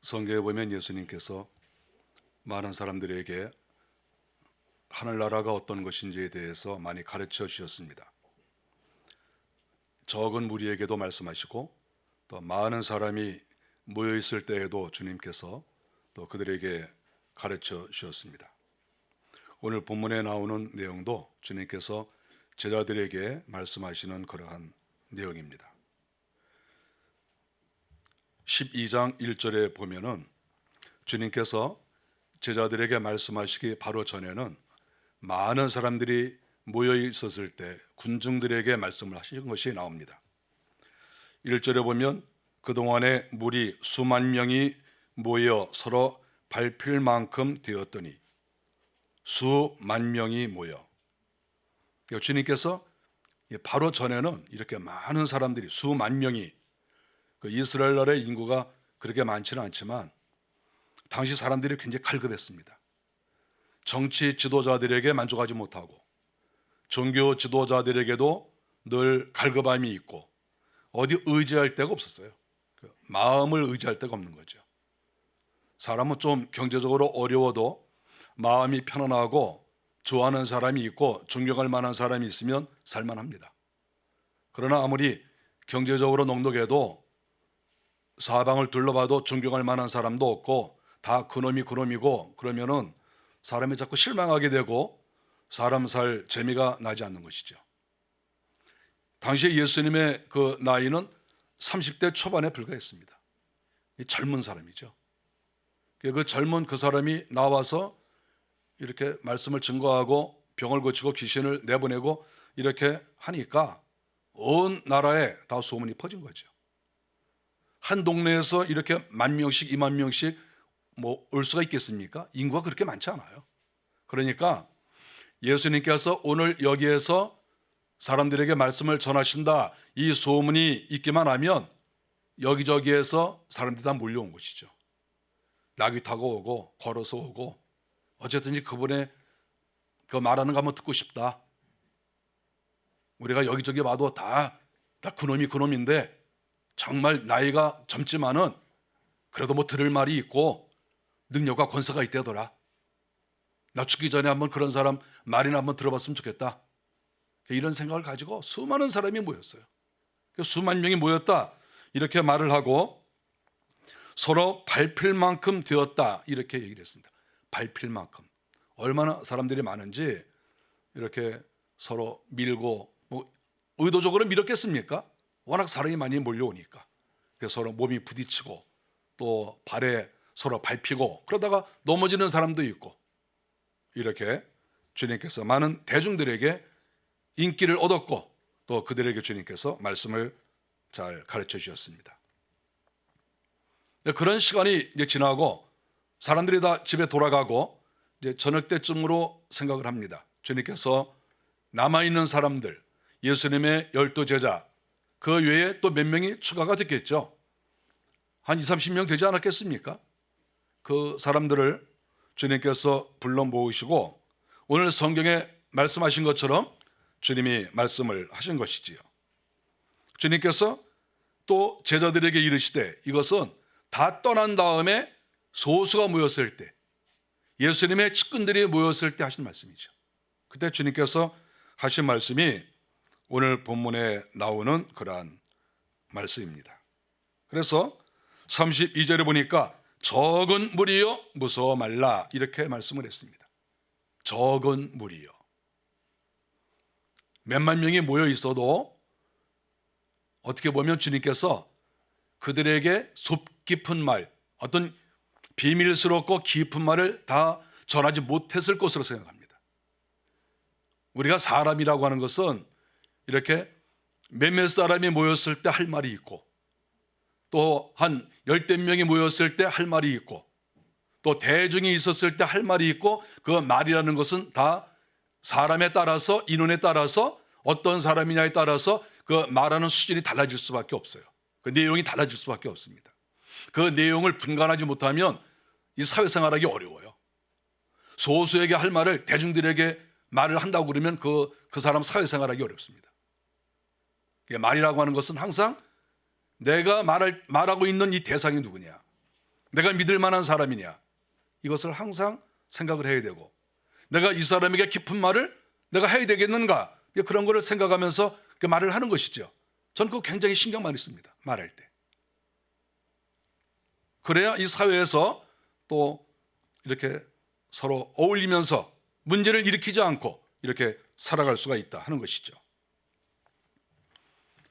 성경에 보면 예수님께서 많은 사람들에게 하늘나라가 어떤 것인지에 대해서 많이 가르쳐 주셨습니다. 적은 무리에게도 말씀하시고 또 많은 사람이 모여 있을 때에도 주님께서 또 그들에게 가르쳐 주셨습니다. 오늘 본문에 나오는 내용도 주님께서 제자들에게 말씀하시는 그러한 내용입니다. 12장 1절에 보면은 주님께서 제자들에게 말씀하시기 바로 전에는 많은 사람들이 모여 있었을 때 군중들에게 말씀을 하신 것이 나옵니다. 1절에 보면 그동안에 무리 수만 명이 모여 서로 밟힐 만큼 되었더니, 수만 명이 모여. 주님께서 바로 전에는 이렇게 많은 사람들이, 수만 명이, 이스라엘 나라의 인구가 그렇게 많지는 않지만 당시 사람들이 굉장히 갈급했습니다. 정치 지도자들에게 만족하지 못하고 종교 지도자들에게도 늘 갈급함이 있고 어디 의지할 데가 없었어요. 마음을 의지할 데가 없는 거죠. 사람은 좀 경제적으로 어려워도 마음이 편안하고 좋아하는 사람이 있고 존경할 만한 사람이 있으면 살만합니다. 그러나 아무리 경제적으로 넉넉해도 사방을 둘러봐도 존경할 만한 사람도 없고 다 그놈이 그놈이고 그러면은 사람이 자꾸 실망하게 되고 사람 살 재미가 나지 않는 것이죠. 당시 예수님의 그 나이는 30대 초반에 불과했습니다. 젊은 사람이죠. 그 젊은 그 사람이 나와서 이렇게 말씀을 증거하고 병을 고치고 귀신을 내보내고 이렇게 하니까 온 나라에 다 소문이 퍼진 거죠. 한 동네에서 이렇게 10,000명씩 20,000명씩 올 수가 있겠습니까? 인구가 그렇게 많지 않아요. 그러니까 예수님께서 오늘 여기에서 사람들에게 말씀을 전하신다, 이 소문이 있기만 하면 여기저기에서 사람들이 다 몰려온 것이죠. 나귀 타고 오고 걸어서 오고 어쨌든지 그분의 그 말하는 거 한번 듣고 싶다. 우리가 여기저기 봐도 다 그놈이 그놈인데 정말 나이가 젊지만은 그래도 들을 말이 있고 능력과 권세가 있대더라. 나 죽기 전에 한번 그런 사람 말이나 한번 들어봤으면 좋겠다. 이런 생각을 가지고 수많은 사람이 모였어요. 수만 명이 모였다 이렇게 말을 하고 서로 밟힐 만큼 되었다 이렇게 얘기를 했습니다. 밟힐 만큼. 얼마나 사람들이 많은지 이렇게 서로 밀고 의도적으로 밀었겠습니까? 워낙 사람이 많이 몰려오니까. 그래서 서로 몸이 부딪히고 또 발에 서로 밟히고 그러다가 넘어지는 사람도 있고 이렇게 주님께서 많은 대중들에게 인기를 얻었고 또 그들에게 주님께서 말씀을 잘 가르쳐 주셨습니다. 그런 시간이 이제 지나고 사람들이 다 집에 돌아가고 이제 저녁 때쯤으로 생각을 합니다. 주님께서 남아있는 사람들, 예수님의 12제자 그 외에 또 몇 명이 추가가 됐겠죠. 한 20-30명 되지 않았겠습니까? 그 사람들을 주님께서 불러 모으시고 오늘 성경에 말씀하신 것처럼 주님이 말씀을 하신 것이지요. 주님께서 또 제자들에게 이르시되, 이것은 다 떠난 다음에 소수가 모였을 때, 예수님의 측근들이 모였을 때 하신 말씀이죠. 그때 주님께서 하신 말씀이 오늘 본문에 나오는 그러한 말씀입니다. 그래서 32절에 보니까 적은 무리여 무서워 말라 이렇게 말씀을 했습니다. 적은 무리여. 몇만 명이 모여 있어도 어떻게 보면 주님께서 그들에게 속 깊은 말, 어떤 비밀스럽고 깊은 말을 다 전하지 못했을 것으로 생각합니다. 우리가 사람이라고 하는 것은 이렇게 몇몇 사람이 모였을 때 할 말이 있고 또 한 10명이 모였을 때 할 말이 있고 또 대중이 있었을 때 할 말이 있고 그 말이라는 것은 다 사람에 따라서 인원에 따라서 어떤 사람이냐에 따라서 그 말하는 수준이 달라질 수밖에 없어요. 그 내용이 달라질 수밖에 없습니다. 그 내용을 분간하지 못하면 이 사회생활하기 어려워요. 소수에게 할 말을 대중들에게 말을 한다고 그러면 그 사람 사회생활하기 어렵습니다. 말이라고 하는 것은 항상 내가 말하고 있는 이 대상이 누구냐, 내가 믿을 만한 사람이냐, 이것을 항상 생각을 해야 되고, 내가 이 사람에게 깊은 말을 내가 해야 되겠는가, 그런 거를 생각하면서 그 말을 하는 것이죠. 저는 그거 굉장히 신경 많이 씁니다, 말할 때. 그래야 이 사회에서 또 이렇게 서로 어울리면서 문제를 일으키지 않고 이렇게 살아갈 수가 있다 하는 것이죠.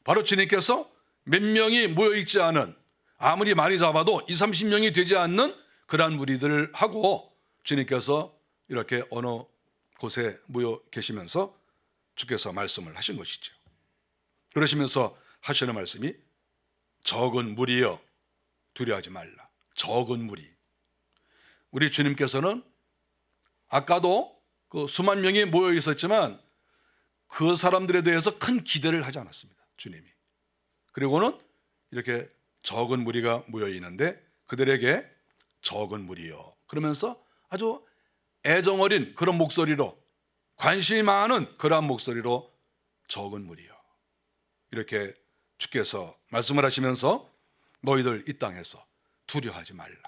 바로 주님께서 몇 명이 모여있지 않은, 아무리 많이 잡아도 20, 30명이 되지 않는 그러한 무리들을 하고 주님께서 이렇게 어느 곳에 모여 계시면서 주께서 말씀을 하신 것이죠. 그러시면서 하시는 말씀이 적은 무리여 두려워하지 말라. 적은 무리. 우리 주님께서는 아까도 그 수만 명이 모여 있었지만 그 사람들에 대해서 큰 기대를 하지 않았습니다, 주님이. 그리고는 이렇게 적은 무리가 모여 있는데 그들에게 적은 무리여 그러면서 아주 애정어린 그런 목소리로, 관심이 많은 그러한 목소리로 적은 무리여, 이렇게 주께서 말씀을 하시면서 너희들 이 땅에서 두려워하지 말라,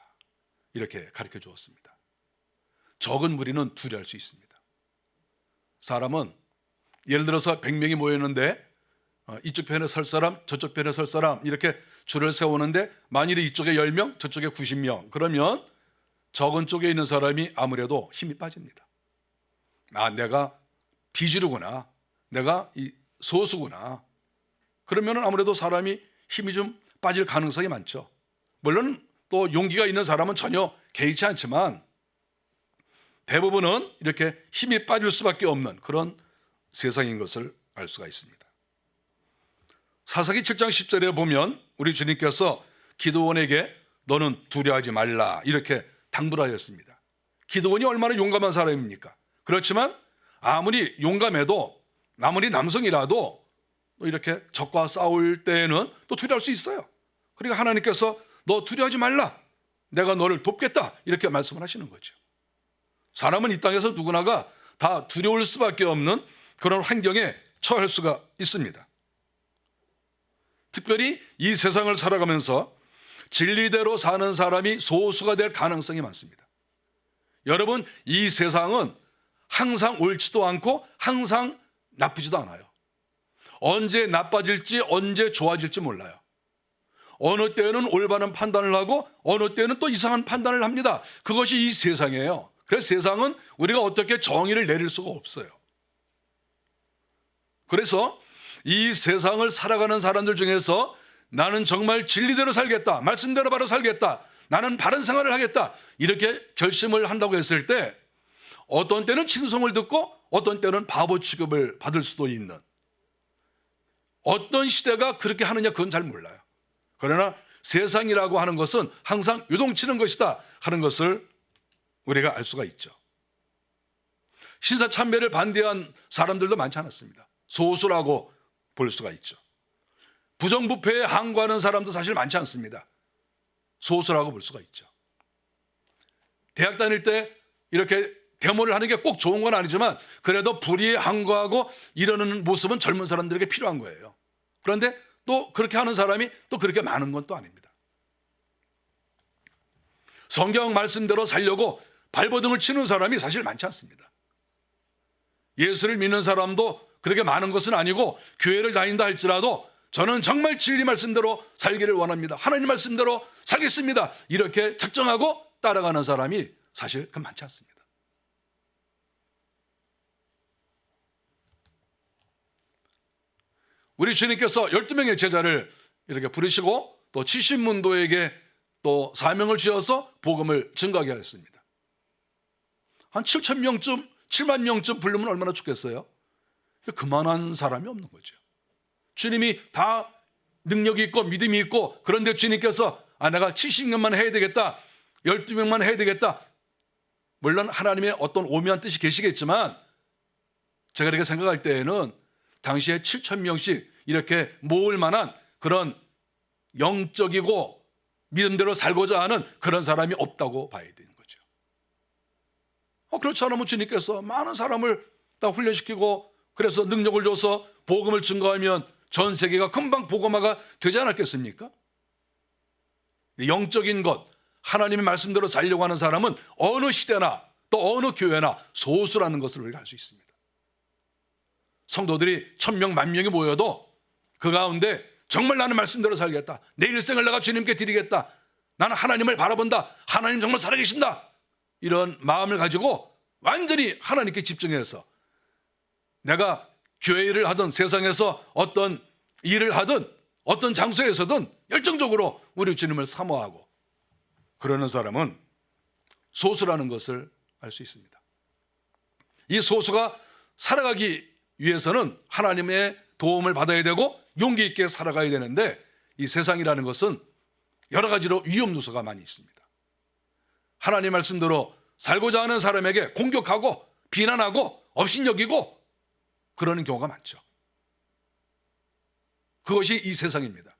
이렇게 가르쳐 주었습니다. 적은 무리는 두려워할 수 있습니다. 사람은 예를 들어서 100명이 모였는데 이쪽 편에 설 사람, 저쪽 편에 설 사람 이렇게 줄을 세우는데 만일에 이쪽에 10명, 저쪽에 90명, 그러면 적은 쪽에 있는 사람이 아무래도 힘이 빠집니다. 아, 내가 비주류구나, 내가 이 소수구나, 그러면 아무래도 사람이 힘이 좀 빠질 가능성이 많죠. 물론 또 용기가 있는 사람은 전혀 개의치 않지만 대부분은 이렇게 힘이 빠질 수밖에 없는 그런 세상인 것을 알 수가 있습니다. 사사기 7장 10절에 보면 우리 주님께서 기드온에게 너는 두려워하지 말라, 이렇게 당부를 하셨습니다. 기드온이 얼마나 용감한 사람입니까? 그렇지만 아무리 용감해도, 아무리 남성이라도 이렇게 적과 싸울 때에는 또 두려워할 수 있어요. 그러니까 하나님께서 너 두려워하지 말라, 내가 너를 돕겠다, 이렇게 말씀을 하시는 거죠. 사람은 이 땅에서 누구나가 다 두려울 수밖에 없는 그런 환경에 처할 수가 있습니다. 특별히 이 세상을 살아가면서 진리대로 사는 사람이 소수가 될 가능성이 많습니다. 여러분, 이 세상은 항상 옳지도 않고 항상 나쁘지도 않아요. 언제 나빠질지 언제 좋아질지 몰라요. 어느 때는 올바른 판단을 하고 어느 때는 또 이상한 판단을 합니다. 그것이 이 세상이에요. 그래서 세상은 우리가 어떻게 정의를 내릴 수가 없어요. 그래서 이 세상을 살아가는 사람들 중에서 나는 정말 진리대로 살겠다, 말씀대로 바로 살겠다, 나는 바른 생활을 하겠다, 이렇게 결심을 한다고 했을 때 어떤 때는 칭송을 듣고 어떤 때는 바보 취급을 받을 수도 있는, 어떤 시대가 그렇게 하느냐 그건 잘 몰라요. 그러나 세상이라고 하는 것은 항상 요동치는 것이다 하는 것을 우리가 알 수가 있죠. 신사참배를 반대한 사람들도 많지 않았습니다. 소수라고 볼 수가 있죠. 부정부패에 항거하는 사람도 사실 많지 않습니다. 소수라고 볼 수가 있죠. 대학 다닐 때 이렇게 데모를 하는 게 꼭 좋은 건 아니지만 그래도 불의에 항거하고 이러는 모습은 젊은 사람들에게 필요한 거예요. 그런데 또 그렇게 하는 사람이 또 그렇게 많은 건 또 아닙니다. 성경 말씀대로 살려고 발버둥을 치는 사람이 사실 많지 않습니다. 예수를 믿는 사람도 그렇게 많은 것은 아니고 교회를 다닌다 할지라도 저는 정말 진리 말씀대로 살기를 원합니다, 하나님 말씀대로 살겠습니다, 이렇게 작정하고 따라가는 사람이 사실 그 많지 않습니다. 우리 주님께서 12명의 제자를 이렇게 부르시고 또 70문도에게 또 사명을 주어서 복음을 증거하게 하였습니다. 한 7,000명쯤, 7만 명쯤 부르면 얼마나 좋겠어요? 그만한 사람이 없는 거죠. 주님이 다 능력이 있고 믿음이 있고, 그런데 주님께서 내가 70명만 해야 되겠다, 12명만 해야 되겠다. 물론 하나님의 어떤 오묘한 뜻이 계시겠지만 제가 이렇게 생각할 때에는 당시에 7,000명씩 이렇게 모을 만한 그런 영적이고 믿음대로 살고자 하는 그런 사람이 없다고 봐야 되는 거죠. 그렇지 않으면 주님께서 많은 사람을 다 훈련시키고 그래서 능력을 줘서 복음을 증거하면 전 세계가 금방 복음화가 되지 않았겠습니까? 영적인 것, 하나님의 말씀대로 살려고 하는 사람은 어느 시대나 또 어느 교회나 소수라는 것을 우리가 알 수 있습니다. 성도들이 1000명, 10,000명이 모여도 그 가운데 정말 나는 말씀대로 살겠다, 내 일생을 내가 주님께 드리겠다, 나는 하나님을 바라본다, 하나님 정말 살아계신다, 이런 마음을 가지고 완전히 하나님께 집중해서 내가 교회 일을 하든 세상에서 어떤 일을 하든 어떤 장소에서든 열정적으로 우리 주님을 사모하고 그러는 사람은 소수라는 것을 알 수 있습니다. 이 소수가 살아가기 위해서는 하나님의 도움을 받아야 되고 용기 있게 살아가야 되는데, 이 세상이라는 것은 여러 가지로 위험 요소가 많이 있습니다. 하나님 말씀대로 살고자 하는 사람에게 공격하고 비난하고 업신여기고 그러는 경우가 많죠. 그것이 이 세상입니다.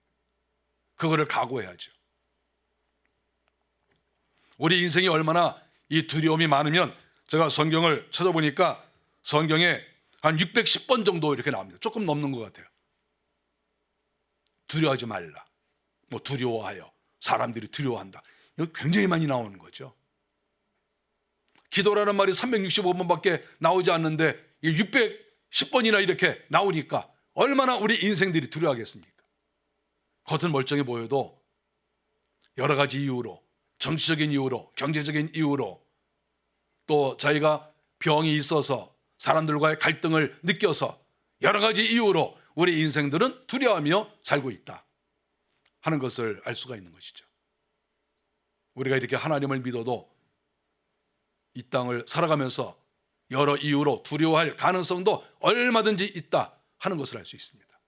그거를 각오해야죠. 우리 인생이 얼마나 이 두려움이 많으면, 제가 성경을 찾아보니까 성경에 한 610번 정도 이렇게 나옵니다. 조금 넘는 것 같아요. 두려워하지 말라, 뭐 두려워하여, 사람들이 두려워한다, 이거 굉장히 많이 나오는 거죠. 기도라는 말이 365번밖에 나오지 않는데 610번이나 이렇게 나오니까 얼마나 우리 인생들이 두려워하겠습니까? 겉은 멀쩡해 보여도 여러 가지 이유로, 정치적인 이유로, 경제적인 이유로, 또 자기가 병이 있어서 사람들과의 갈등을 느껴서 여러 가지 이유로 우리 인생들은 두려워하며 살고 있다 하는 것을 알 수가 있는 것이죠. 우리가 이렇게 하나님을 믿어도 이 땅을 살아가면서 여러 이유로 두려워할 가능성도 얼마든지 있다 하는 것을 알 수 있습니다.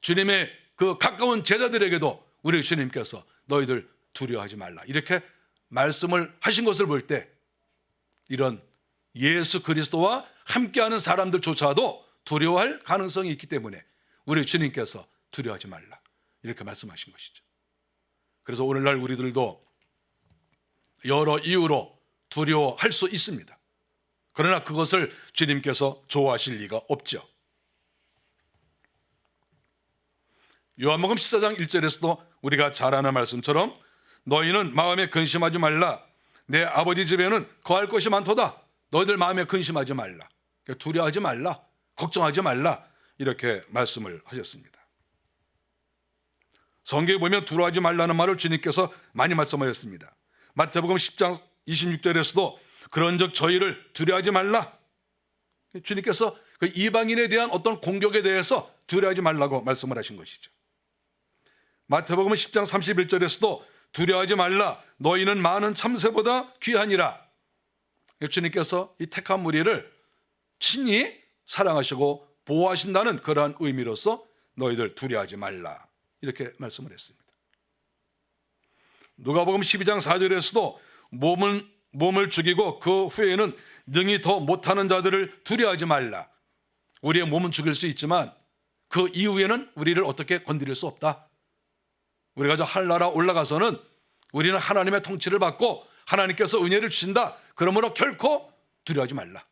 주님의 그 가까운 제자들에게도 우리 주님께서 너희들 두려워하지 말라 이렇게 말씀을 하신 것을 볼 때, 이런 예수 그리스도와 함께하는 사람들조차도 두려워할 가능성이 있기 때문에 우리 주님께서 두려워하지 말라 이렇게 말씀하신 것이죠. 그래서 오늘날 우리들도 여러 이유로 두려워할 수 있습니다. 그러나 그것을 주님께서 좋아하실 리가 없죠. 요한복음 14장 1절에서도 우리가 잘 아는 말씀처럼 너희는 마음에 근심하지 말라, 내 아버지 집에는 거할 것이 많도다. 너희들 마음에 근심하지 말라, 두려워하지 말라, 걱정하지 말라 이렇게 말씀을 하셨습니다. 성경에 보면 두려워하지 말라는 말을 주님께서 많이 말씀하셨습니다. 마태복음 10장 26절에서도 그런즉 저희를 두려워하지 말라, 주님께서 그 이방인에 대한 어떤 공격에 대해서 두려워하지 말라고 말씀을 하신 것이죠. 마태복음 10장 31절에서도 두려워하지 말라, 너희는 많은 참새보다 귀하니라. 주님께서 이 택한 무리를 친히 사랑하시고 보호하신다는 그러한 의미로서 너희들 두려워하지 말라 이렇게 말씀을 했습니다. 누가복음 12장 4절에서도 몸을 죽이고 그 후에는 능히 더 못하는 자들을 두려워하지 말라. 우리의 몸은 죽일 수 있지만 그 이후에는 우리를 어떻게 건드릴 수 없다. 우리가 저 하늘나라 올라가서는 우리는 하나님의 통치를 받고 하나님께서 은혜를 주신다. 그러므로 결코 두려워하지 말라.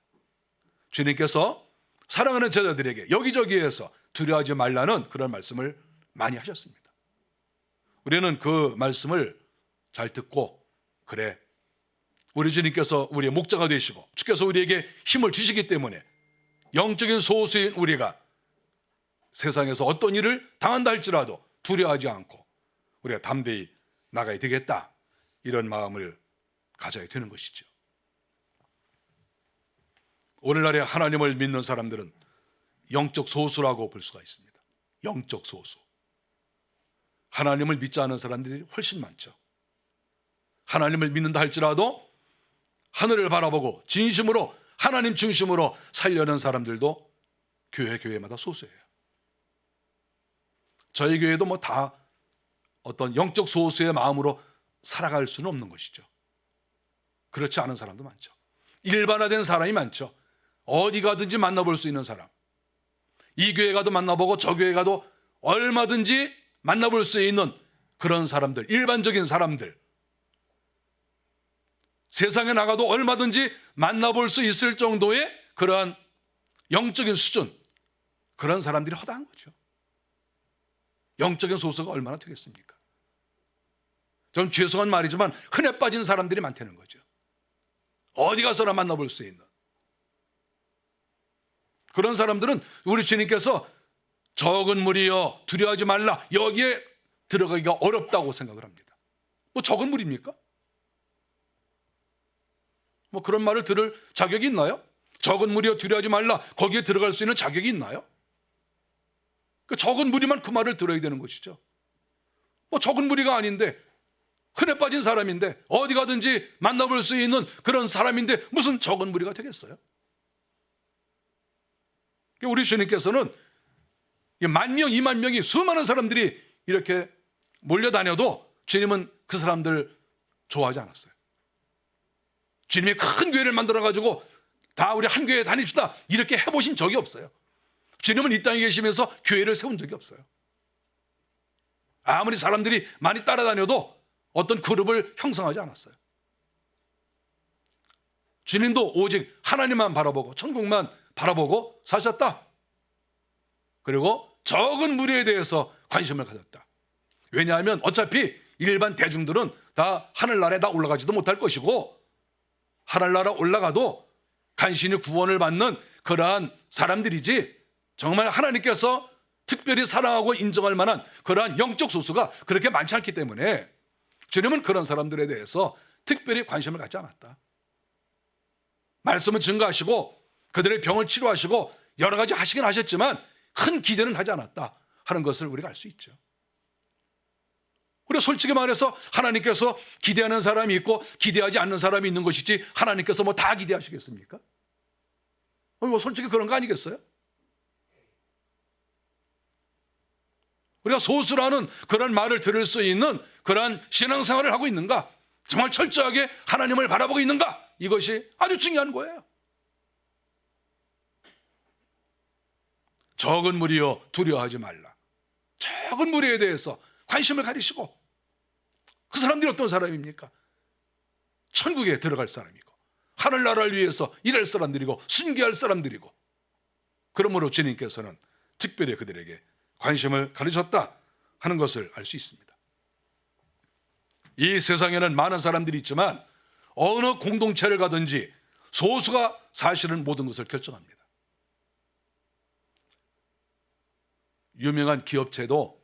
주님께서 사랑하는 제자들에게 여기저기에서 두려워하지 말라는 그런 말씀을 많이 하셨습니다. 우리는 그 말씀을 잘 듣고, 그래, 우리 주님께서 우리의 목자가 되시고 주께서 우리에게 힘을 주시기 때문에 영적인 소수인 우리가 세상에서 어떤 일을 당한다 할지라도 두려워하지 않고 우리가 담대히 나가야 되겠다, 이런 마음을 가져야 되는 것이죠. 오늘날의 하나님을 믿는 사람들은 영적 소수라고 볼 수가 있습니다. 영적 소수. 하나님을 믿지 않은 사람들이 훨씬 많죠. 하나님을 믿는다 할지라도 하늘을 바라보고 진심으로 하나님 중심으로 살려는 사람들도 교회마다 소수예요. 저희 교회도 뭐 다 어떤 영적 소수의 마음으로 살아갈 수는 없는 것이죠. 그렇지 않은 사람도 많죠. 일반화된 사람이 많죠. 어디 가든지 만나볼 수 있는 사람, 이 교회 가도 만나보고 저 교회 가도 얼마든지 만나볼 수 있는 그런 사람들, 일반적인 사람들, 세상에 나가도 얼마든지 만나볼 수 있을 정도의 그러한 영적인 수준, 그런 사람들이 허다한 거죠. 영적인 소수가 얼마나 되겠습니까? 좀 죄송한 말이지만 흔해 빠진 사람들이 많다는 거죠. 어디 가서나 만나볼 수 있는 그런 사람들은 우리 주님께서 적은 무리여 두려워하지 말라, 여기에 들어가기가 어렵다고 생각을 합니다. 뭐 적은 무리입니까? 뭐 그런 말을 들을 자격이 있나요? 적은 무리여 두려워하지 말라, 거기에 들어갈 수 있는 자격이 있나요? 그 적은 무리만 그 말을 들어야 되는 것이죠. 뭐 적은 무리가 아닌데, 큰에 빠진 사람인데, 어디 가든지 만나볼 수 있는 그런 사람인데 무슨 적은 무리가 되겠어요? 우리 주님께서는 10,000명, 20,000명이 수많은 사람들이 이렇게 몰려다녀도 주님은 그 사람들 좋아하지 않았어요. 주님이 큰 교회를 만들어가지고 다 우리 한 교회에 다닙시다 이렇게 해보신 적이 없어요. 주님은 이 땅에 계시면서 교회를 세운 적이 없어요. 아무리 사람들이 많이 따라다녀도 어떤 그룹을 형성하지 않았어요. 주님도 오직 하나님만 바라보고 천국만 바라보고 사셨다. 그리고 적은 무리에 대해서 관심을 가졌다. 왜냐하면 어차피 일반 대중들은 다 하늘나라에 다 올라가지도 못할 것이고, 하늘나라 올라가도 간신히 구원을 받는 그러한 사람들이지, 정말 하나님께서 특별히 사랑하고 인정할 만한 그러한 영적 소수가 그렇게 많지 않기 때문에 주님은 그런 사람들에 대해서 특별히 관심을 갖지 않았다. 말씀을 증거하시고 그들의 병을 치료하시고 여러 가지 하시긴 하셨지만 큰 기대는 하지 않았다 하는 것을 우리가 알 수 있죠. 우리가 솔직히 말해서 하나님께서 기대하는 사람이 있고 기대하지 않는 사람이 있는 것이지, 하나님께서 뭐 다 기대하시겠습니까? 뭐 솔직히 그런 거 아니겠어요? 우리가 소수라는 그런 말을 들을 수 있는 그런 신앙생활을 하고 있는가? 정말 철저하게 하나님을 바라보고 있는가? 이것이 아주 중요한 거예요. 적은 무리여 두려워하지 말라. 적은 무리에 대해서 관심을 가리시고, 그 사람들이 어떤 사람입니까? 천국에 들어갈 사람이고 하늘나라를 위해서 일할 사람들이고 순교할 사람들이고, 그러므로 주님께서는 특별히 그들에게 관심을 가르쳤다 하는 것을 알 수 있습니다. 이 세상에는 많은 사람들이 있지만 어느 공동체를 가든지 소수가 사실은 모든 것을 결정합니다. 유명한 기업체도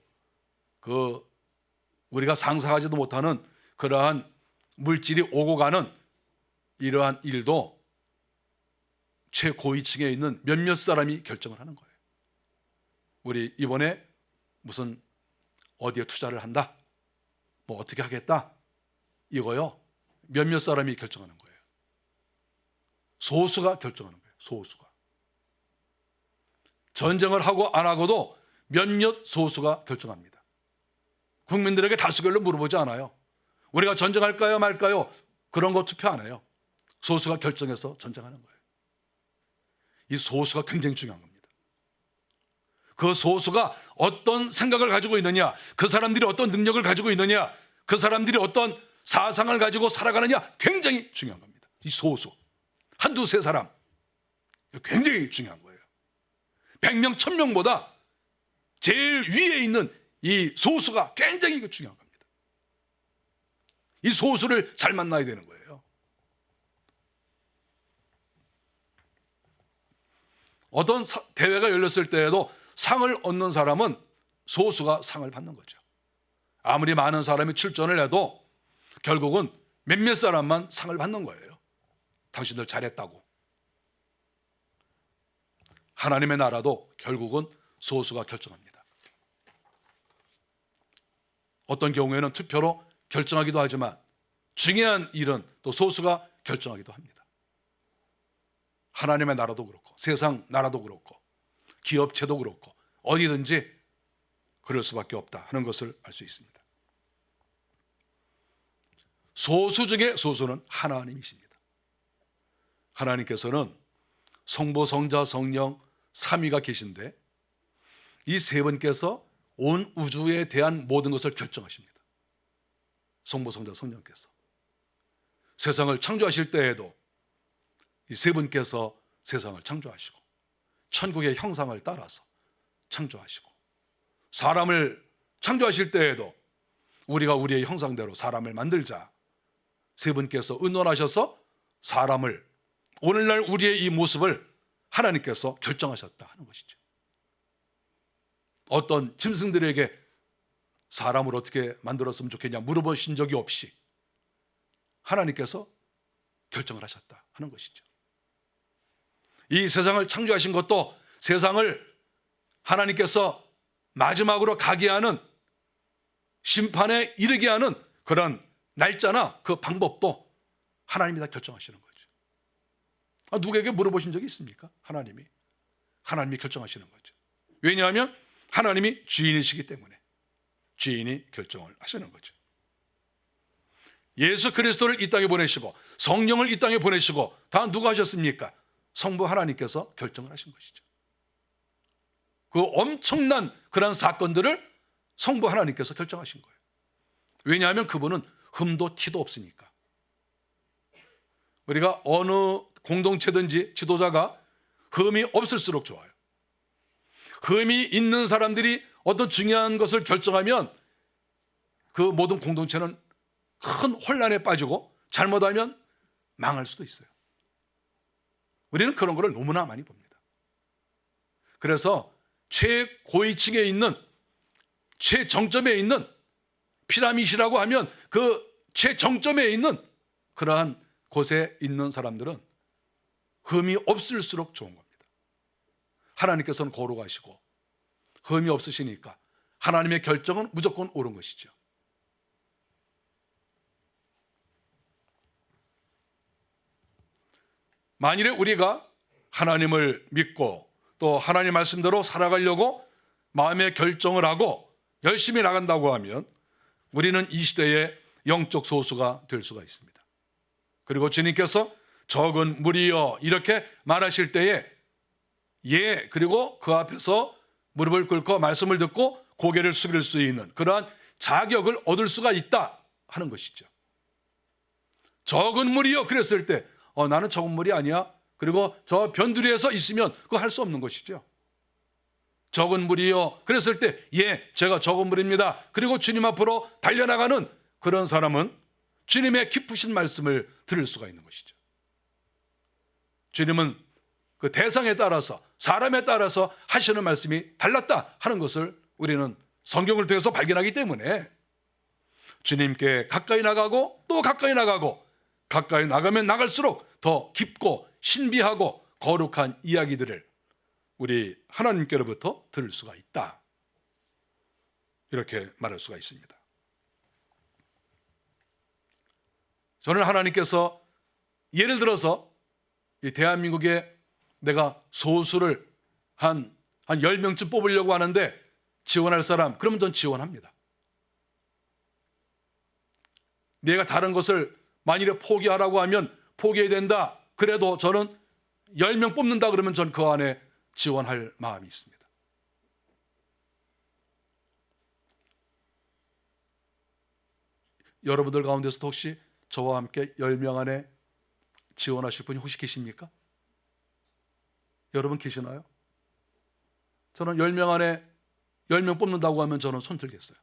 우리가 상상하지도 못하는 그러한 물질이 오고 가는 이러한 일도 최고위층에 있는 몇몇 사람이 결정을 하는 거예요. 우리 이번에 무슨 어디에 투자를 한다, 뭐 어떻게 하겠다, 이거요 몇몇 사람이 결정하는 거예요. 소수가 결정하는 거예요. 소수가. 전쟁을 하고 안 하고도 몇몇 소수가 결정합니다. 국민들에게 다수결로 물어보지 않아요. 우리가 전쟁할까요 말까요, 그런 거 투표 안 해요. 소수가 결정해서 전쟁하는 거예요. 이 소수가 굉장히 중요한 겁니다. 그 소수가 어떤 생각을 가지고 있느냐, 그 사람들이 어떤 능력을 가지고 있느냐, 그 사람들이 어떤 사상을 가지고 살아가느냐, 굉장히 중요한 겁니다. 이 소수, 한두 세 사람, 굉장히 중요한 거예요. 100명, 1000명보다 제일 위에 있는 이 소수가 굉장히 중요한 겁니다. 이 소수를 잘 만나야 되는 거예요. 어떤 대회가 열렸을 때에도 상을 얻는 사람은 소수가 상을 받는 거죠. 아무리 많은 사람이 출전을 해도 결국은 몇몇 사람만 상을 받는 거예요. 당신들 잘했다고. 하나님의 나라도 결국은 소수가 결정합니다. 어떤 경우에는 투표로 결정하기도 하지만 중요한 일은 또 소수가 결정하기도 합니다. 하나님의 나라도 그렇고 세상 나라도 그렇고 기업체도 그렇고 어디든지 그럴 수밖에 없다 하는 것을 알 수 있습니다. 소수 중에 소수는 하나님이십니다. 하나님께서는 성부, 성자, 성령 삼위가 계신데 이 세 분께서 온 우주에 대한 모든 것을 결정하십니다. 성부, 성자, 성령께서 세상을 창조하실 때에도 이 세 분께서 세상을 창조하시고 천국의 형상을 따라서 창조하시고, 사람을 창조하실 때에도 우리가 우리의 형상대로 사람을 만들자. 세 분께서 의논하셔서 사람을, 오늘날 우리의 이 모습을 하나님께서 결정하셨다 하는 것이죠. 어떤 짐승들에게 사람을 어떻게 만들었으면 좋겠냐 물어보신 적이 없이 하나님께서 결정을 하셨다 하는 것이죠. 이 세상을 창조하신 것도 세상을 하나님께서 마지막으로 가게 하는, 심판에 이르게 하는 그런 날짜나 그 방법도 하나님이 다 결정하시는 거죠. 누구에게 물어보신 적이 있습니까? 하나님이 결정하시는 거죠. 왜냐하면 하나님이 주인이시기 때문에 주인이 결정을 하시는 거죠. 예수 그리스도를 이 땅에 보내시고 성령을 이 땅에 보내시고 다 누가 하셨습니까? 성부 하나님께서 결정을 하신 것이죠. 그 엄청난 그런 사건들을 성부 하나님께서 결정하신 거예요. 왜냐하면 그분은 흠도 티도 없으니까. 우리가 어느 공동체든지 지도자가 흠이 없을수록 좋아요. 흠이 있는 사람들이 어떤 중요한 것을 결정하면 그 모든 공동체는 큰 혼란에 빠지고 잘못하면 망할 수도 있어요. 우리는 그런 것을 너무나 많이 봅니다. 그래서 최고위층에 있는, 최정점에 있는, 피라미드라고 하면 그 최정점에 있는 그러한 곳에 있는 사람들은 흠이 없을수록 좋은 겁니다. 하나님께서는 거룩하시고 흠이 없으시니까 하나님의 결정은 무조건 옳은 것이죠. 만일에 우리가 하나님을 믿고 또 하나님 말씀대로 살아가려고 마음의 결정을 하고 열심히 나간다고 하면 우리는 이 시대의 영적 소수가 될 수가 있습니다. 그리고 주님께서 적은 무리여 이렇게 말하실 때에 예, 그리고 그 앞에서 무릎을 꿇고 말씀을 듣고 고개를 숙일 수 있는 그러한 자격을 얻을 수가 있다 하는 것이죠. 적은 무리여 그랬을 때 나는 적은 무리 아니야. 그리고 저 변두리에서 있으면 그거 할 수 없는 것이죠. 적은 무리요 그랬을 때 예, 제가 적은 무리입니다. 그리고 주님 앞으로 달려나가는 그런 사람은 주님의 깊으신 말씀을 들을 수가 있는 것이죠. 주님은 그 대상에 따라서, 사람에 따라서 하시는 말씀이 달랐다 하는 것을 우리는 성경을 통해서 발견하기 때문에 주님께 가까이 나가고 또 가까이 나가고 가까이 나가면 나갈수록 더 깊고 신비하고 거룩한 이야기들을 우리 하나님께로부터 들을 수가 있다. 이렇게 말할 수가 있습니다. 저는 하나님께서 예를 들어서 이 대한민국에 내가 소수를 한 10명쯤 뽑으려고 하는데 지원할 사람, 그러면 전 지원합니다. 내가 다른 것을 만일에 포기하라고 하면 포기해야 된다. 그래도 저는 10명 뽑는다 그러면 전 그 안에 지원할 마음이 있습니다. 여러분들 가운데서도 혹시 저와 함께 10명 안에 지원하실 분이 혹시 계십니까? 여러분 계시나요? 저는 10명 안에 10명 뽑는다고 하면 저는 손 들겠어요.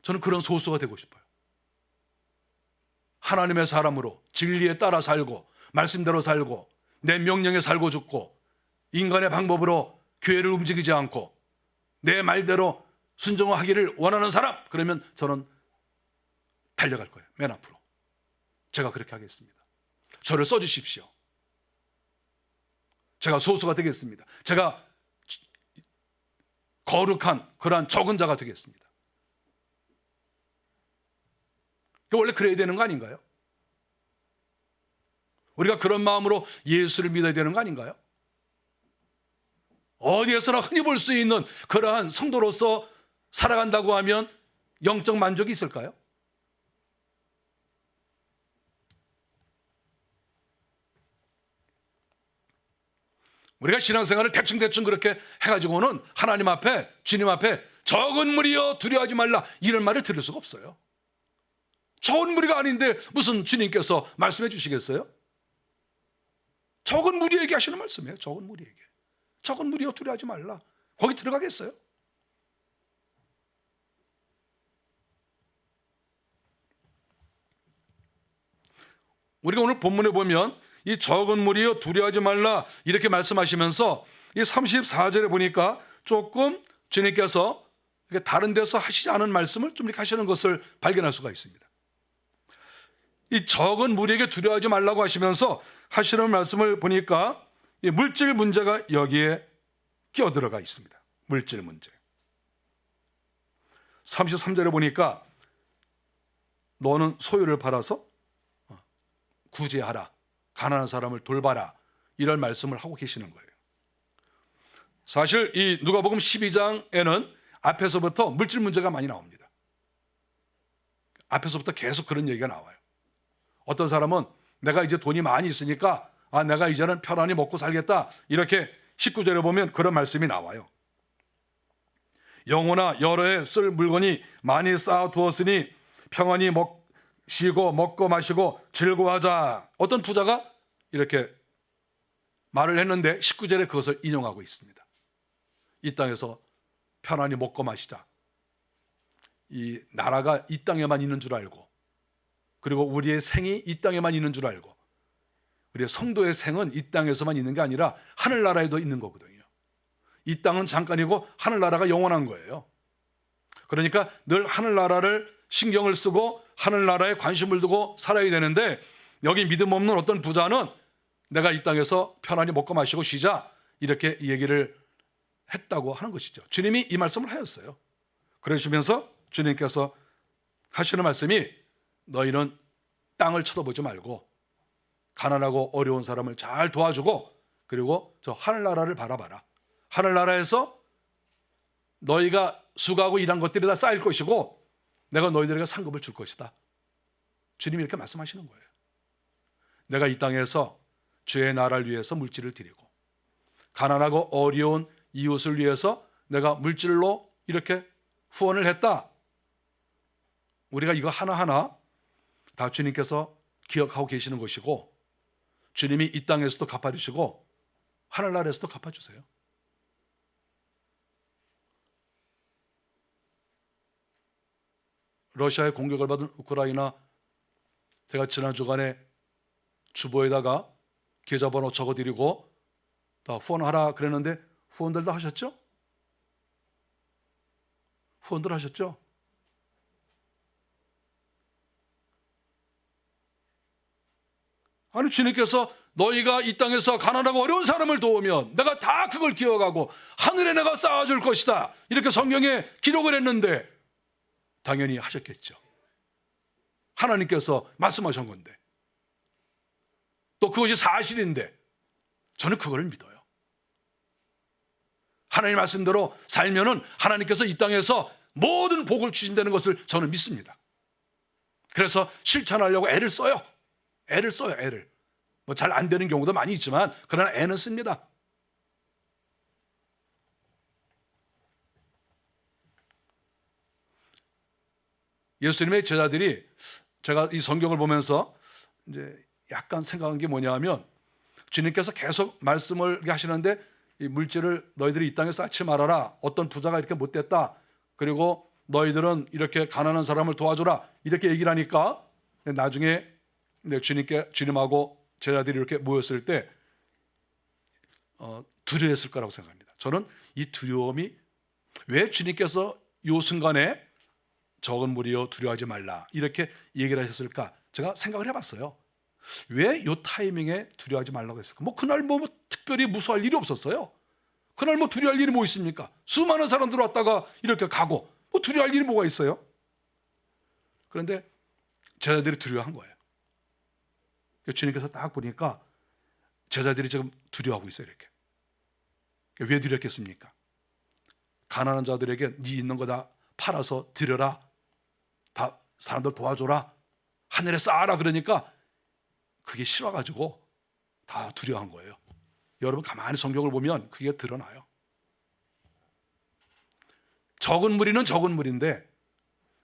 저는 그런 소수가 되고 싶어요. 하나님의 사람으로 진리에 따라 살고 말씀대로 살고 내 명령에 살고 죽고 인간의 방법으로 교회를 움직이지 않고 내 말대로 순종하기를 원하는 사람, 그러면 저는 달려갈 거예요. 맨 앞으로. 제가 그렇게 하겠습니다. 저를 써주십시오. 제가 소수가 되겠습니다. 제가 거룩한 그러한 적은 자가 되겠습니다. 원래 그래야 되는 거 아닌가요? 우리가 그런 마음으로 예수를 믿어야 되는 거 아닌가요? 어디에서나 흔히 볼 수 있는 그러한 성도로서 살아간다고 하면 영적 만족이 있을까요? 우리가 신앙생활을 대충 그렇게 해가지고는 하나님 앞에, 주님 앞에 적은 무리여 두려워하지 말라 이런 말을 들을 수가 없어요. 적은 무리가 아닌데 무슨 주님께서 말씀해 주시겠어요? 적은 무리에게 하시는 말씀이에요. 적은 무리에게. 적은 무리여 두려워하지 말라. 거기 들어가겠어요? 우리가 오늘 본문에 보면 이 적은 무리여 두려워하지 말라 이렇게 말씀하시면서 이 34절에 보니까 조금 주님께서 다른 데서 하시지 않은 말씀을 좀 이렇게 하시는 것을 발견할 수가 있습니다. 이 적은 무리에게 두려워하지 말라고 하시면서 하시는 말씀을 보니까 이 물질 문제가 여기에 끼어들어가 있습니다. 물질 문제. 33절에 보니까 너는 소유를 팔아서 구제하라, 가난한 사람을 돌봐라, 이런 말씀을 하고 계시는 거예요. 사실 이 누가복음 12장에는 앞에서부터 물질 문제가 많이 나옵니다. 앞에서부터 계속 그런 얘기가 나와요. 어떤 사람은 내가 이제 돈이 많이 있으니까 내가 이제는 편안히 먹고 살겠다, 이렇게 19절에 보면 그런 말씀이 나와요. 영혼아 여러 해 쓸 물건이 많이 쌓아두었으니 평안히 쉬고 먹고 마시고 즐거워하자. 어떤 부자가 이렇게 말을 했는데 19절에 그것을 인용하고 있습니다. 이 땅에서 편안히 먹고 마시자. 이 나라가 이 땅에만 있는 줄 알고, 그리고 우리의 생이 이 땅에만 있는 줄 알고, 우리의 성도의 생은 이 땅에서만 있는 게 아니라 하늘나라에도 있는 거거든요. 이 땅은 잠깐이고 하늘나라가 영원한 거예요. 그러니까 늘 하늘나라를 신경을 쓰고 하늘나라에 관심을 두고 살아야 되는데, 여기 믿음 없는 어떤 부자는 내가 이 땅에서 편안히 먹고 마시고 쉬자, 이렇게 얘기를 했다고 하는 것이죠. 주님이 이 말씀을 하였어요. 그러시면서 주님께서 하시는 말씀이 너희는 땅을 쳐다보지 말고 가난하고 어려운 사람을 잘 도와주고, 그리고 저 하늘나라를 바라봐라. 하늘나라에서 너희가 수고하고 일한 것들이 다 쌓일 것이고 내가 너희들에게 상급을 줄 것이다. 주님이 이렇게 말씀하시는 거예요. 내가 이 땅에서 주의 나라를 위해서 물질을 드리고 가난하고 어려운 이웃을 위해서 내가 물질로 이렇게 후원을 했다. 우리가 이거 하나하나 다 주님께서 기억하고 계시는 것이고, 주님이 이 땅에서도 갚아주시고 하늘나라에서도 갚아주세요. 러시아의 공격을 받은 우크라이나, 제가 지난 주간에 주보에다가 계좌번호 적어드리고 다 후원하라 그랬는데 후원들 다 하셨죠? 후원들 하셨죠? 아니, 주님께서 너희가 이 땅에서 가난하고 어려운 사람을 도우면 내가 다 그걸 기억하고 하늘에 내가 쌓아줄 것이다, 이렇게 성경에 기록을 했는데 당연히 하셨겠죠. 하나님께서 말씀하신 건데, 또 그것이 사실인데 저는 그걸 믿어요. 하나님 말씀대로 살면은 하나님께서 이 땅에서 모든 복을 주신다는 것을 저는 믿습니다. 그래서 실천하려고 애를 써요. 애를. 뭐 잘 안 되는 경우도 많이 있지만 그러나 애는 씁니다. 예수님의 제자들이, 제가 이 성경을 보면서 이제 약간 생각한 게 뭐냐 하면, 주님께서 계속 말씀을 하시는데 이 물질을 너희들이 이 땅에 쌓지 말아라, 어떤 부자가 이렇게 못됐다, 그리고 너희들은 이렇게 가난한 사람을 도와줘라, 이렇게 얘기를 하니까 나중에 주님하고 제자들이 이렇게 모였을 때 두려워했을 거라고 생각합니다. 저는 이 두려움이 왜 주님께서 이 순간에 적은 무리여 두려워하지 말라 이렇게 얘기를 하셨을까, 제가 생각을 해봤어요. 왜 이 타이밍에 두려워하지 말라고 했을까? 그날 특별히 무서워할 일이 없었어요. 그날 두려워할 일이 뭐 있습니까? 수많은 사람들 왔다가 이렇게 가고 두려워할 일이 뭐가 있어요? 그런데 제자들이 두려워한 거예요. 주님께서 딱 보니까 제자들이 지금 두려워하고 있어요. 이렇게. 왜 두렵겠습니까? 가난한 자들에게 네 있는 거 다 팔아서 드려라, 다 사람들 도와줘라, 하늘에 쌓아라, 그러니까 그게 싫어가지고 다 두려워한 거예요. 여러분 가만히 성경을 보면 그게 드러나요. 적은 무리는 적은 무리인데,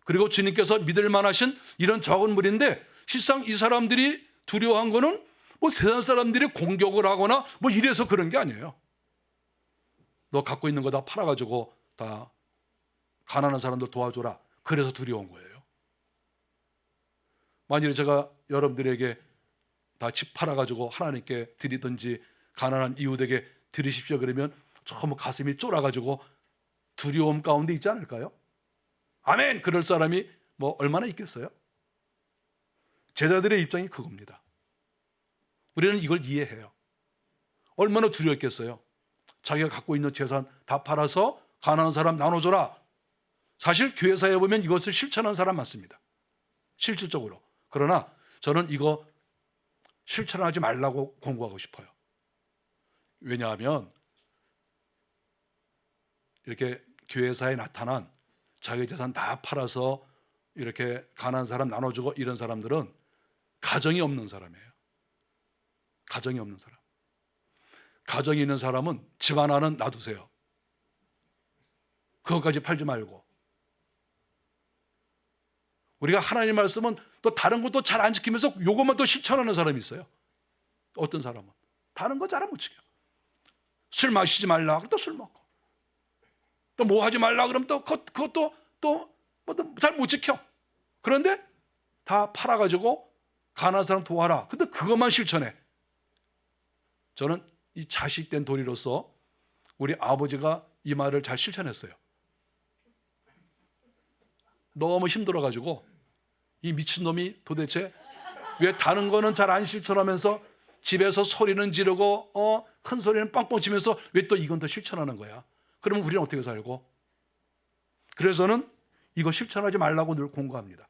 그리고 주님께서 믿을 만하신 이런 적은 무리인데, 실상 이 사람들이 두려워한 거는 세상 사람들이 공격을 하거나 이래서 그런 게 아니에요. 너 갖고 있는 거 다 팔아가지고 다 가난한 사람들 도와줘라, 그래서 두려운 거예요. 만일에 제가 여러분들에게 다 집 팔아가지고 하나님께 드리든지 가난한 이웃에게 드리십시오 그러면 너무 가슴이 쫄아가지고 두려움 가운데 있지 않을까요? 아멘! 그럴 사람이 뭐 얼마나 있겠어요? 제자들의 입장이 그겁니다. 우리는 이걸 이해해요. 얼마나 두려웠겠어요? 자기가 갖고 있는 재산 다 팔아서 가난한 사람 나눠줘라. 사실 교회사에 보면 이것을 실천한 사람 많습니다. 실질적으로. 그러나 저는 이거 실천하지 말라고 권고하고 싶어요. 왜냐하면 이렇게 교회사에 나타난 자기 재산 다 팔아서 이렇게 가난한 사람 나눠주고 이런 사람들은 가정이 없는 사람이에요. 가정이 없는 사람. 가정이 있는 사람은 집 하나는 놔두세요. 그것까지 팔지 말고. 우리가 하나님 말씀은 또 다른 것도 잘 안 지키면서 요것만 또 실천하는 사람이 있어요. 어떤 사람은 다른 거 잘 안 지켜요. 술 마시지 말라 그러면 또 술 먹고, 또 뭐 하지 말라 그러면 또 그것도 또 잘 못 지켜. 그런데 다 팔아가지고 가난한 사람 도와라. 근데 그것만 실천해. 저는 이 자식된 도리로서 우리 아버지가 이 말을 잘 실천했어요. 너무 힘들어가지고 이 미친놈이 도대체 왜 다른 거는 잘 안 실천하면서 집에서 소리는 지르고 큰 소리는 빵빵 치면서 왜 또 이건 더 실천하는 거야? 그러면 우리는 어떻게 살고? 그래서는 이거 실천하지 말라고 늘 공고합니다.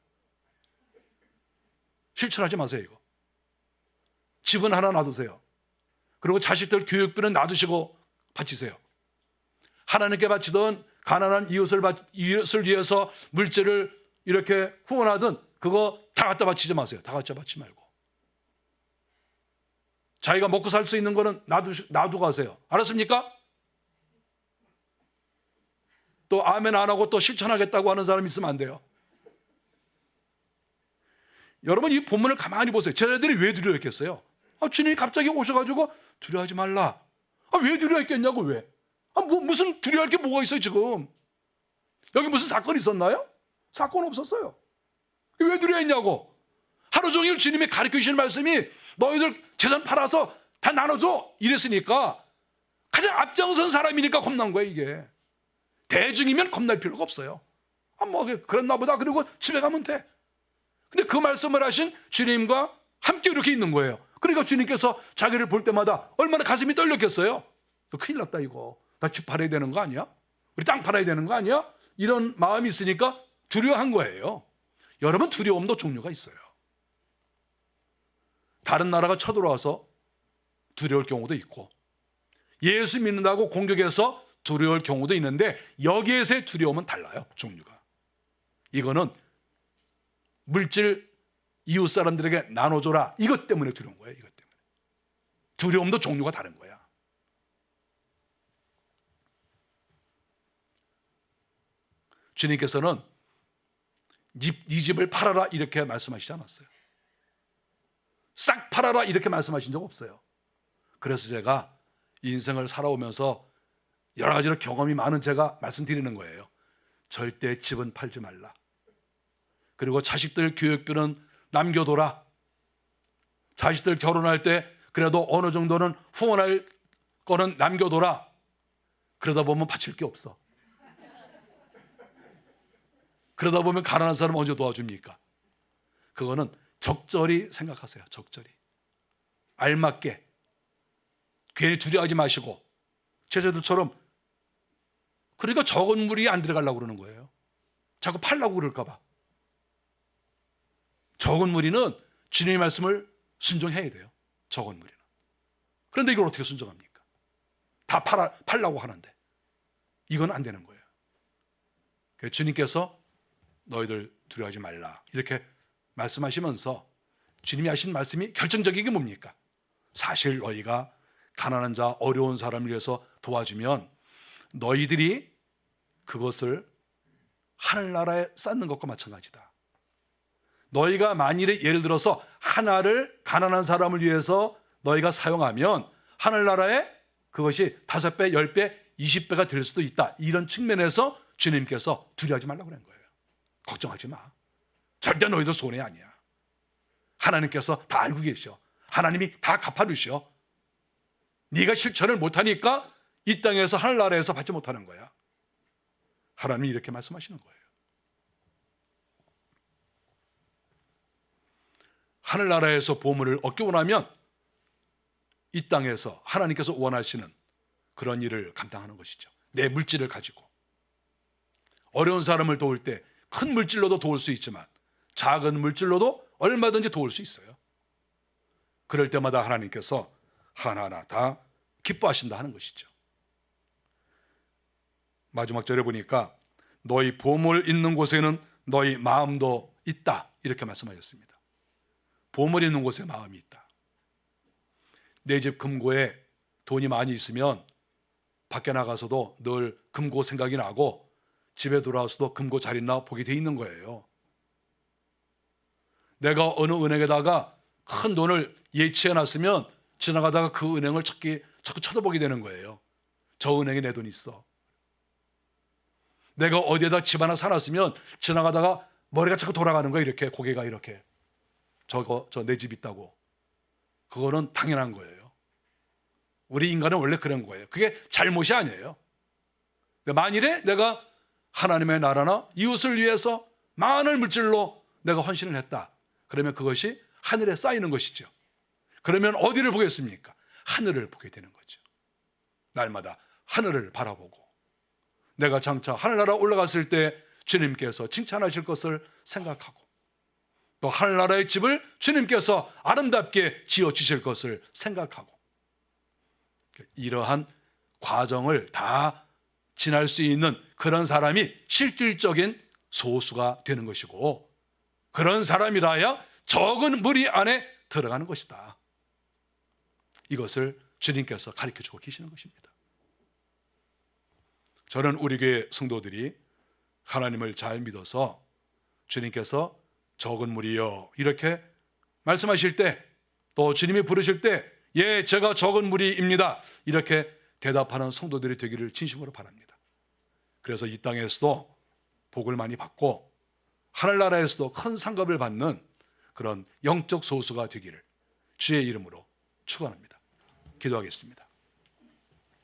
실천하지 마세요. 이거. 집은 하나 놔두세요. 그리고 자식들 교육비는 놔두시고 바치세요. 하나님께 바치던 가난한 이웃을 위해서 물질을 이렇게 후원하든 그거 다 갖다 바치지 마세요. 다 갖다 바치지 말고. 자기가 먹고 살 수 있는 거는 놔두고 가세요. 알았습니까? 또 아멘 안 하고 또 실천하겠다고 하는 사람이 있으면 안 돼요. 여러분 이 본문을 가만히 보세요. 제자들이 왜 두려워했겠어요? 주님이 갑자기 오셔가지고 두려워하지 말라. 왜 두려워했겠냐고 왜? 무슨 두려워할 게 뭐가 있어요 지금? 여기 무슨 사건이 있었나요? 사건 없었어요. 왜 두려워했냐고. 하루 종일 주님이 가르쳐 주신 말씀이 너희들 재산 팔아서 다 나눠줘 이랬으니까 가장 앞장선 사람이니까 겁난 거예요 이게. 대중이면 겁날 필요가 없어요. 그랬나 보다 그리고 집에 가면 돼. 근데 그 말씀을 하신 주님과 함께 이렇게 있는 거예요. 그러니까 주님께서 자기를 볼 때마다 얼마나 가슴이 떨렸겠어요. 큰일 났다 이거. 나 집 팔아야 되는 거 아니야? 우리 땅 팔아야 되는 거 아니야? 이런 마음이 있으니까 두려워한 거예요. 여러분 두려움도 종류가 있어요. 다른 나라가 쳐들어와서 두려울 경우도 있고 예수 믿는다고 공격해서 두려울 경우도 있는데 여기에서의 두려움은 달라요. 종류가. 이거는 물질 이웃 사람들에게 나눠줘라 이것 때문에 두려운 거예요. 이것 때문에. 두려움도 종류가 다른 거야. 주님께서는 네 집을 팔아라 이렇게 말씀하시지 않았어요. 싹 팔아라 이렇게 말씀하신 적 없어요. 그래서 제가 인생을 살아오면서 여러 가지로 경험이 많은 제가 말씀드리는 거예요. 절대 집은 팔지 말라. 그리고 자식들 교육비는 남겨둬라. 자식들 결혼할 때 그래도 어느 정도는 후원할 거는 남겨둬라. 그러다 보면 바칠 게 없어. 그러다 보면 가난한 사람 언제 도와줍니까? 그거는 적절히 생각하세요. 적절히. 알맞게. 괜히 두려워하지 마시고 제자들처럼. 그러니까 적은 무리에 안 들어가려고 그러는 거예요. 자꾸 팔려고 그럴까 봐. 적은 무리는 주님의 말씀을 순종해야 돼요. 적은 무리는. 그런데 이걸 어떻게 순종합니까? 다 팔려고 하는데 이건 안 되는 거예요. 그래서 주님께서 너희들 두려워하지 말라 이렇게 말씀하시면서 주님이 하신 말씀이 결정적인 게 뭡니까? 사실 너희가 가난한 자 어려운 사람을 위해서 도와주면 너희들이 그것을 하늘나라에 쌓는 것과 마찬가지다. 너희가 만일에 예를 들어서 하나를 가난한 사람을 위해서 너희가 사용하면 하늘나라에 그것이 5배, 10배, 20배가 될 수도 있다. 이런 측면에서 주님께서 두려워하지 말라고 그런 거예요. 걱정하지 마. 절대 너희들 손해 아니야. 하나님께서 다 알고 계셔. 하나님이 다 갚아주셔. 네가 실천을 못하니까 이 땅에서 하늘나라에서 받지 못하는 거야. 하나님이 이렇게 말씀하시는 거예요. 하늘나라에서 보물을 얻기 원하면 이 땅에서 하나님께서 원하시는 그런 일을 감당하는 것이죠. 내 물질을 가지고 어려운 사람을 도울 때 큰 물질로도 도울 수 있지만 작은 물질로도 얼마든지 도울 수 있어요. 그럴 때마다 하나님께서 하나하나 다 기뻐하신다 하는 것이죠. 마지막 절에 보니까 너희 보물 있는 곳에는 너희 마음도 있다 이렇게 말씀하셨습니다. 보물 있는 곳에 마음이 있다. 내 집 금고에 돈이 많이 있으면 밖에 나가서도 늘 금고 생각이 나고 집에 돌아와서도 금고 잘 있나 보게 돼 있는 거예요. 내가 어느 은행에다가 큰 돈을 예치해 놨으면 지나가다가 그 은행을 자꾸 쳐다보게 되는 거예요. 저 은행에 내 돈이 있어. 내가 어디에다 집 하나 사놨으면 지나가다가 머리가 자꾸 돌아가는 거예요. 이렇게 고개가 이렇게. 저 내 집 있다고. 그거는 당연한 거예요. 우리 인간은 원래 그런 거예요. 그게 잘못이 아니에요. 만일에 내가 하나님의 나라나 이웃을 위해서 많은 물질로 내가 헌신을 했다. 그러면 그것이 하늘에 쌓이는 것이죠. 그러면 어디를 보겠습니까? 하늘을 보게 되는 거죠. 날마다 하늘을 바라보고 내가 장차 하늘나라 올라갔을 때 주님께서 칭찬하실 것을 생각하고 또 하늘나라의 집을 주님께서 아름답게 지어주실 것을 생각하고 이러한 과정을 다 지날 수 있는 그런 사람이 실질적인 소수가 되는 것이고 그런 사람이라야 적은 무리 안에 들어가는 것이다. 이것을 주님께서 가르쳐주고 계시는 것입니다. 저는 우리 교회 성도들이 하나님을 잘 믿어서 주님께서 적은 무리여 이렇게 말씀하실 때 또 주님이 부르실 때 예, 제가 적은 무리입니다. 이렇게 대답하는 성도들이 되기를 진심으로 바랍니다. 그래서 이 땅에서도 복을 많이 받고 하늘나라에서도 큰 상급을 받는 그런 영적 소수가 되기를 주의 이름으로 축원합니다. 기도하겠습니다.